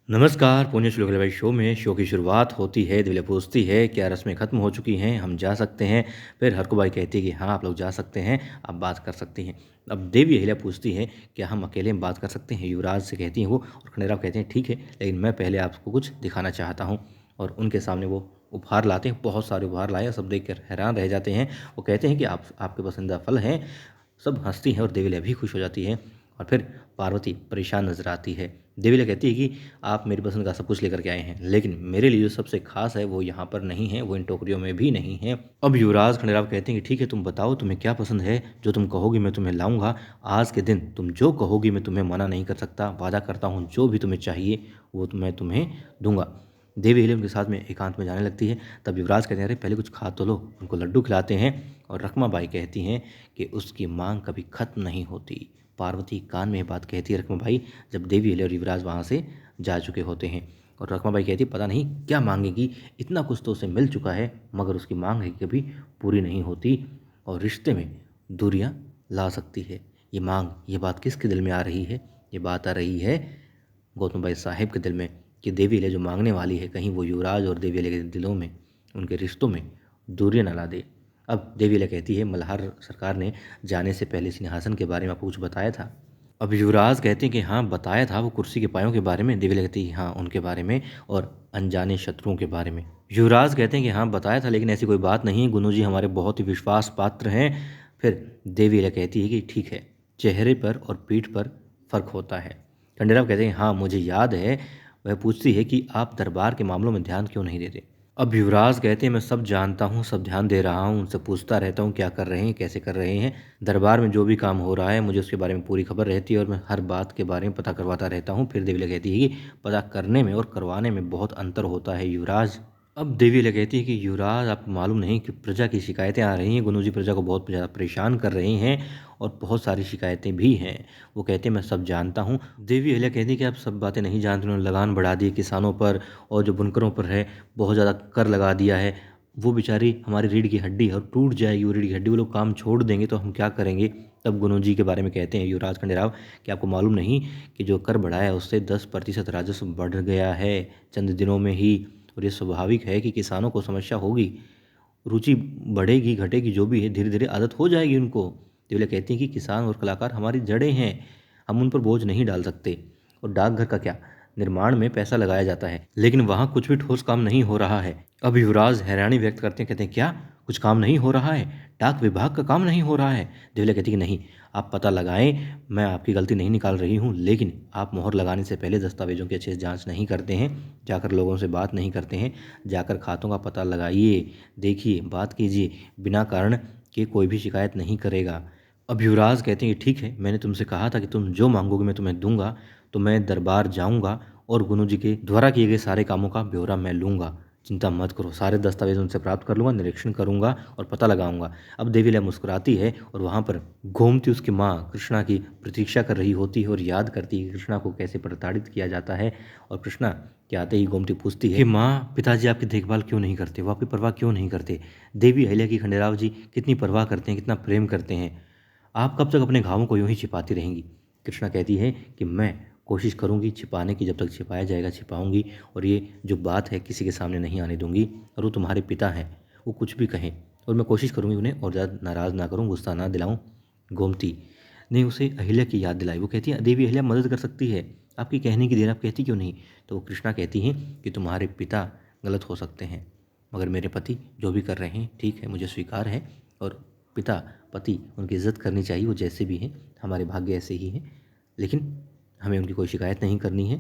नमस्कार, पुण्य श्लोक भाई शो की शुरुआत होती है। दिव्या पूछती है क्या रस्में ख़त्म हो चुकी हैं, हम जा सकते हैं। फिर हरकुबाई कहती है कि हाँ आप लोग जा सकते हैं, आप बात कर सकती हैं। अब देवी अहिल्या पूछती है क्या हम अकेले में बात कर सकते हैं, युवराज से कहती हैं वो। और खंडेराव कहते हैं ठीक है, लेकिन मैं पहले आपको कुछ दिखाना चाहता हूँ। और उनके सामने वो उपहार लाते हैं, बहुत सारे उपहार लाए, सब देख कर हैरान रह जाते हैं। वो कहते हैं कि आपके पसंदीदा फल हैं। सब हंसती हैं और देवी अहिल्या भी खुश हो जाती है। और फिर पार्वती परेशान नजर आती है। देवी अहिल्या कहती है कि आप मेरी पसंद का सब कुछ लेकर के आए हैं, लेकिन मेरे लिए जो सबसे खास है वो यहाँ पर नहीं है, वो इन टोकरियों में भी नहीं है। अब युवराज खंडेराव कहते हैं कि ठीक है, तुम बताओ तुम्हें क्या पसंद है, जो तुम कहोगी मैं तुम्हें लाऊंगा। आज के दिन तुम जो कहोगी मैं तुम्हें मना नहीं कर सकता, वादा करता हूँ जो भी तुम्हें चाहिए वो मैं तुम्हें दूंगा। देवी अहिल्या उनके साथ में एकांत में जाने लगती है। तब युवराज कहते हैं अरे पहले कुछ खा तो लो। उनको लड्डू खिलाते हैं। और रखमाबाई कहती हैं कि उसकी मांग कभी खत्म नहीं होती। पार्वती कान में ये बात कहती है रखमाबाई, जब देवी अहिल्या और युवराज वहाँ से जा चुके होते हैं। और रखमाबाई कहती है पता नहीं क्या मांगेगी, इतना कुछ तो उसे मिल चुका है, मगर उसकी मांग है कभी पूरी नहीं होती और रिश्ते में दूरियां ला सकती है। ये मांग, ये बात किसके दिल में आ रही है? ये बात आ रही है गौतम भाई साहब के दिल में, कि देवी अहिल्या जो मांगने वाली है कहीं वो युवराज और देवी अहिल्या के दिलों में, उनके रिश्तों में दूरियां न ला दे। अब देवी अहिल्या कहती है मल्हार सरकार ने जाने से पहले सिंहासन के बारे में आपको कुछ बताया था? अब युवराज कहते हैं कि हाँ बताया था, वो कुर्सी के पायों के बारे में। देवी अहिल्या कहती है हाँ उनके बारे में और अनजाने शत्रुओं के बारे में। युवराज कहते हैं कि हाँ बताया था, लेकिन ऐसी कोई बात नहीं है, गुनू जी हमारे बहुत ही विश्वास पात्र हैं। फिर देवी अहिल्या कहती है कि ठीक है, चेहरे पर और पीठ पर फर्क होता है। खंडेराव कहते हैं हाँ मुझे याद है। वह पूछती है कि आप दरबार के मामलों में ध्यान क्यों नहीं देते? अब युवराज कहते हैं मैं सब जानता हूँ, सब ध्यान दे रहा हूँ, उनसे पूछता रहता हूँ क्या कर रहे हैं, कैसे कर रहे हैं। दरबार में जो भी काम हो रहा है मुझे उसके बारे में पूरी खबर रहती है और मैं हर बात के बारे में पता करवाता रहता हूँ। फिर देवी कहती है कि पता करने में और करवाने में बहुत अंतर होता है युवराज। अब देवी कहती है कि युवराज आपको मालूम नहीं कि प्रजा की शिकायतें आ रही हैं, गुनू जी प्रजा को बहुत ज़्यादा परेशान कर रहे हैं और बहुत सारी शिकायतें भी हैं। वो कहते हैं मैं सब जानता हूँ। देवी अहिल्या कहती है कि आप सब बातें नहीं जानते, उन्होंने लगान बढ़ा दी किसानों पर और जो बुनकरों पर है बहुत ज़्यादा कर लगा दिया है। वो बेचारी हमारी रीढ़ की हड्डी है और टूट जाएगी वो रीढ़ की हड्डी, वो लोग काम छोड़ देंगे तो हम क्या करेंगे। तब गुनू जी के बारे में कहते हैं युवराज खंडेराव कि आपको मालूम नहीं कि जो कर बढ़ाया है उससे 10% राजस्व बढ़ गया है चंद दिनों में ही। और ये स्वाभाविक है कि किसानों को समस्या होगी, रुचि बढ़ेगी घटेगी जो भी है, धीरे धीरे आदत हो जाएगी उनको। देवले कहती हैं कि किसान और कलाकार हमारी जड़ें हैं, हम उन पर बोझ नहीं डाल सकते। और डाकघर का क्या, निर्माण में पैसा लगाया जाता है लेकिन वहाँ कुछ भी ठोस काम नहीं हो रहा है। अब युवराज हैरानी व्यक्त करते हैं, कहते हैं क्या कुछ काम नहीं हो रहा है, डाक विभाग का काम नहीं हो रहा है? देवले कहती है कि नहीं, आप पता लगाएं, मैं आपकी गलती नहीं निकाल रही हूँ, लेकिन आप मोहर लगाने से पहले दस्तावेजों की अच्छे से जांच नहीं करते हैं, जाकर लोगों से बात नहीं करते हैं, जाकर खातों का पता लगाइए, देखिए, बात कीजिए, बिना कारण के कोई भी शिकायत नहीं करेगा। अब युवराज कहते हैं कि ठीक है, मैंने तुमसे कहा था कि तुम जो मांगोगे मैं तुम्हें दूंगा, तो मैं दरबार जाऊंगा और गुनू जी के द्वारा किए गए सारे कामों का ब्यौरा मैं लूंगा, चिंता मत करो, सारे दस्तावेज उनसे प्राप्त कर लूंगा, निरीक्षण करूंगा और पता लगाऊंगा। अब देवी लय मुस्कुराती है और वहाँ पर गोमती उसकी माँ कृष्णा की प्रतीक्षा कर रही होती है और याद करती है कि कृष्णा को कैसे प्रताड़ित किया जाता है। और कृष्णा के आते ही गोमती पूछती है कि माँ पिताजी आपकी देखभाल क्यों नहीं करते, वो आपकी परवाह क्यों नहीं करते? देवी अहिल्या की खंडेराव जी कितनी परवाह करते हैं, कितना प्रेम करते हैं, आप कब तक अपने घावों को यूं ही छिपाती रहेंगी? कृष्णा कहती है कि मैं कोशिश करूंगी छिपाने की, जब तक छिपाया जाएगा छिपाऊंगी, और ये जो बात है किसी के सामने नहीं आने दूंगी। और वो तुम्हारे पिता हैं, वो कुछ भी कहें और मैं कोशिश करूंगी उन्हें और ज़्यादा नाराज़ ना करूं, गुस्सा ना दिलाऊं। गोमती ने उसे अहिल्या की याद दिलाई। वो कहती है देवी अहिल्या मदद कर सकती है, आपकी कहने की देर, आप कहती क्यों नहीं? तो वो कृष्णा कहती हैं कि तुम्हारे पिता गलत हो सकते हैं, मगर मेरे पति जो भी कर रहे हैं ठीक है, मुझे स्वीकार है। और पिता पति उनकी इज्जत करनी चाहिए, वो जैसे भी हैं, हमारे भाग्य ऐसे ही हैं, लेकिन हमें उनकी कोई शिकायत नहीं करनी है,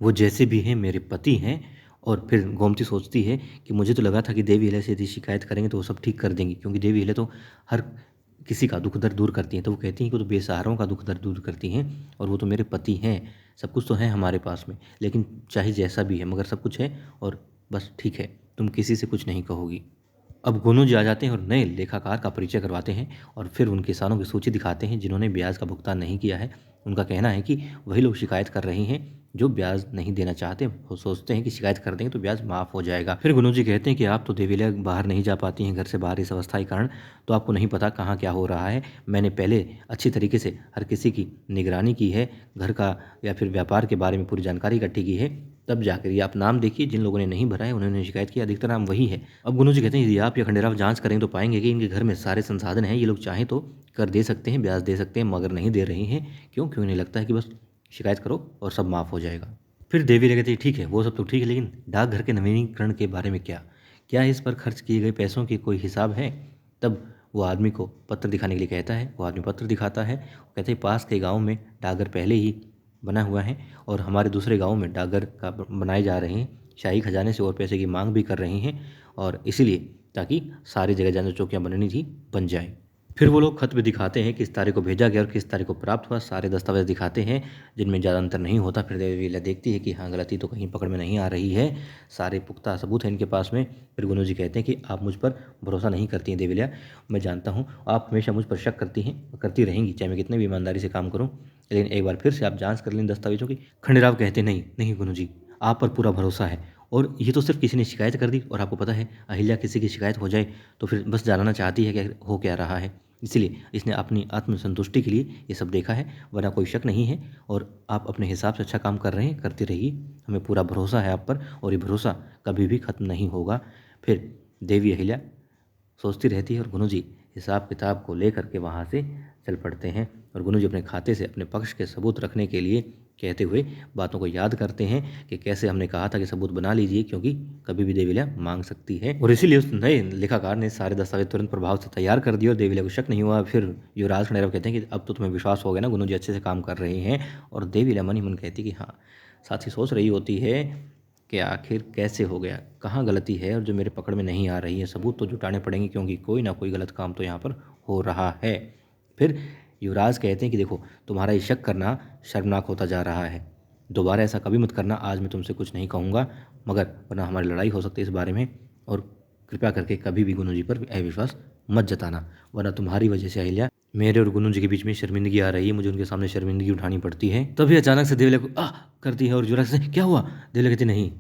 वो जैसे भी हैं मेरे पति हैं। और फिर गोमती सोचती है कि मुझे तो लगा था कि देवी अहिल्या से यदि शिकायत करेंगे तो वो सब ठीक कर देंगी, क्योंकि देवी अहिल्या तो हर किसी का दुख दर्द दूर करती हैं। तो वो कहती हैं कि वो तो बेसहारों का दुख दर्द दूर करती हैं और वो तो मेरे पति हैं, सब कुछ तो है हमारे पास में, लेकिन चाहे जैसा भी है मगर सब कुछ है और बस ठीक है, तुम किसी से कुछ नहीं कहोगी। अब गोनू जी आ जाते हैं और नए लेखाकार का परिचय करवाते हैं और फिर उन किसानों की सूची दिखाते हैं जिन्होंने ब्याज का भुगतान नहीं किया है। उनका कहना है कि वही लोग शिकायत कर रहे हैं जो ब्याज नहीं देना चाहते वो सोचते हैं कि शिकायत कर देंगे तो ब्याज माफ़ हो जाएगा। फिर गुरु जी कहते हैं कि आप तो देवी अहिल्या बाहर नहीं जा पाती हैं घर से बाहर इस अवस्था के कारण, तो आपको नहीं पता कहाँ क्या हो रहा है। मैंने पहले अच्छी तरीके से हर किसी की निगरानी की है, घर का या फिर व्यापार के बारे में पूरी जानकारी इकट्ठी की है, तब जाकर ये आप नाम देखिए जिन लोगों ने नहीं भरा है उन्होंने शिकायत की, अधिकतर नाम वही है। अब गुरु जी कहते हैं यदि आप या खंडेराव जांच करेंगे तो पाएंगे कि इनके घर में सारे संसाधन हैं, ये लोग चाहें तो कर दे सकते हैं, ब्याज दे सकते हैं, मगर नहीं दे रहे हैं। क्यों इन्हें लगता है कि बस शिकायत करो और सब माफ़ हो जाएगा। फिर देवी कहती है ठीक है वो सब तो ठीक है, लेकिन डाकघर के नवीनीकरण के बारे में क्या इस पर खर्च किए गए पैसों की कोई हिसाब है? तब वो आदमी को पत्र दिखाने के लिए कहता है, वो आदमी पत्र दिखाता है, कहते हैं पास के गांव में डाकघर पहले ही बना हुआ है और हमारे दूसरे गांव में डाकघर का बनाए जा रहे हैं, शाही खजाने से और पैसे की मांग भी कर रहे हैं, और इसीलिए ताकि सारी जगह जहाँ चौकियाँ बननी थी बन जाए। फिर वो लोग खत भी दिखाते हैं किस तारीख को भेजा गया और किस तारीख को प्राप्त हुआ, सारे दस्तावेज दिखाते हैं जिनमें ज़्यादा अंतर नहीं होता। फिर देवी अहिल्या देखती है कि हाँ गलती तो कहीं पकड़ में नहीं आ रही है, सारे पुख्ता सबूत हैं इनके पास में। फिर गुरु जी कहते हैं कि आप मुझ पर भरोसा नहीं करती हैं देवी अहिल्या, मैं जानता हूँ आप हमेशा मुझ पर शक करती हैं, करती रहेंगी चाहे मैं कितने भी ईमानदारी से काम करूँ, लेकिन एक बार फिर से आप जाँच कर लें दस्तावेजों की। खंडेराव कहते नहीं गुरु जी, आप पर पूरा भरोसा है, और ये तो सिर्फ किसी ने शिकायत कर दी, और आपको पता है अहिल्या किसी की शिकायत हो जाए तो फिर बस जानना चाहती है कि हो क्या रहा है, इसलिए इसने अपनी आत्मसंतुष्टि के लिए ये सब देखा है, वरना कोई शक नहीं है। और आप अपने हिसाब से अच्छा काम कर रहे हैं, करती रहिए, हमें पूरा भरोसा है आप पर, और ये भरोसा कभी भी ख़त्म नहीं होगा। फिर देवी अहिल्या सोचती रहती है और गुरु जी हिसाब किताब को लेकर के वहाँ से चल पड़ते हैं, और गुरु जी अपने खाते से अपने पक्ष के सबूत रखने के लिए कहते हुए बातों को याद करते हैं कि कैसे हमने कहा था कि सबूत बना लीजिए क्योंकि कभी भी देवी अहिल्या मांग सकती है, और इसीलिए उस नए लेखाकार ने सारे दस्तावेज तुरंत प्रभाव से तैयार कर दिए और देवी अहिल्या को शक नहीं हुआ। फिर युवराज खंडेराव कहते हैं कि अब तो तुम्हें विश्वास हो गया ना, गुरु जी अच्छे से काम कर रहे हैं, और देवी अहिल्या मन ही मन कहती है कि हाँ, साथ ही सोच रही होती है कि आखिर कैसे हो गया, कहाँ गलती है और जो मेरे पकड़ में नहीं आ रही है, सबूत तो जुटाने पड़ेंगे क्योंकि कोई ना कोई गलत काम तो यहाँ पर हो रहा है। फिर युवराज कहते हैं कि देखो तुम्हारा ये शक करना शर्मनाक होता जा रहा है, दोबारा ऐसा कभी मत करना, आज मैं तुमसे कुछ नहीं कहूँगा, मगर वरना हमारी लड़ाई हो सकती है इस बारे में, और कृपया करके कभी भी गुरु जी पर अविश्वास मत जताना, वरना तुम्हारी वजह से अहिल्या मेरे और गुरु जी के बीच में शर्मिंदगी आ रही है, मुझे उनके सामने शर्मिंदगी उठानी पड़ती है। तभी अचानक से देवी अहिल्या को करती है और युवराज से क्या हुआ? देवी अहिल्या कहती नहीं,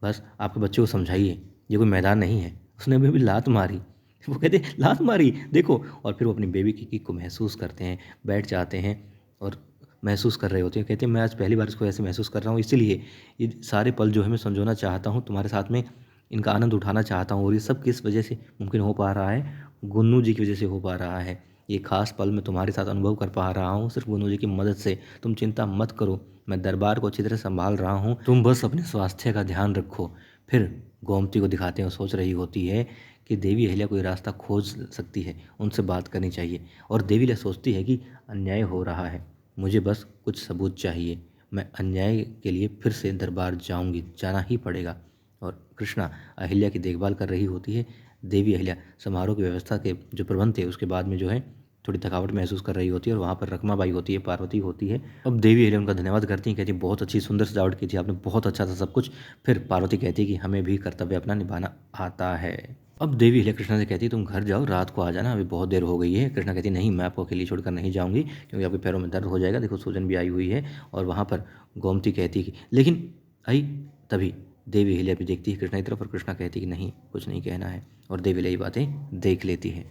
बस आपके बच्चे को समझाइए, ये कोई मैदान नहीं है, उसने अभी लात मारी। वो कहते लात मारी देखो, और फिर वो अपनी बेबी की किक को महसूस करते हैं, बैठ जाते हैं और महसूस कर रहे होते हैं, कहते हैं मैं आज पहली बार इसको ऐसे महसूस कर रहा हूँ, इसीलिए ये सारे पल जो है मैं संजोना चाहता हूँ, तुम्हारे साथ में इनका आनंद उठाना चाहता हूँ, और ये सब किस वजह से मुमकिन हो पा रहा है? गुन्नू जी की वजह से हो पा रहा है। ये खास पल मैं तुम्हारे साथ अनुभव कर पा रहा हूँ सिर्फ गुन्नू जी की मदद से। तुम चिंता मत करो, मैं दरबार को अच्छी तरह संभाल रहा हूँ, तुम बस अपने स्वास्थ्य का ध्यान रखो। फिर गोमती को दिखाते हैं और सोच रही होती है कि देवी अहिल्या कोई रास्ता खोज सकती है, उनसे बात करनी चाहिए, और देवी अहिल्या सोचती है कि अन्याय हो रहा है, मुझे बस कुछ सबूत चाहिए, मैं अन्याय के लिए फिर से दरबार जाऊंगी, जाना ही पड़ेगा। और कृष्णा अहिल्या की देखभाल कर रही होती है। देवी अहिल्या समारोह की व्यवस्था के जो प्रबंध थे उसके बाद में जो है थोड़ी थकावट महसूस कर रही होती है, और वहाँ पर रकमाबाई होती है, पार्वती होती है। अब देवी अहिल्या उनका धन्यवाद करती हैं, कहती है बहुत अच्छी सुंदर सजावट की थी आपने, बहुत अच्छा था सब कुछ। फिर पार्वती कहती है कि हमें भी कर्तव्य अपना निभाना आता है। अब देवी अहिल्या कृष्णा से कहती है तुम घर जाओ, रात को आ जाना, अभी बहुत देर हो गई है। कृष्णा कहती है नहीं, मैं आपको अकेली छोड़कर नहीं जाऊंगी क्योंकि आपके पैरों में दर्द हो जाएगा, देखो सूजन भी आई हुई है। और वहाँ पर गोमती कहती है कि लेकिन आई, तभी देवी अहिल्या भी देखती है कृष्णा की तरफ, और कृष्णा कहती है कि नहीं, कुछ नहीं कहना है, और देवी अहिल्या ये बातें देख लेती है।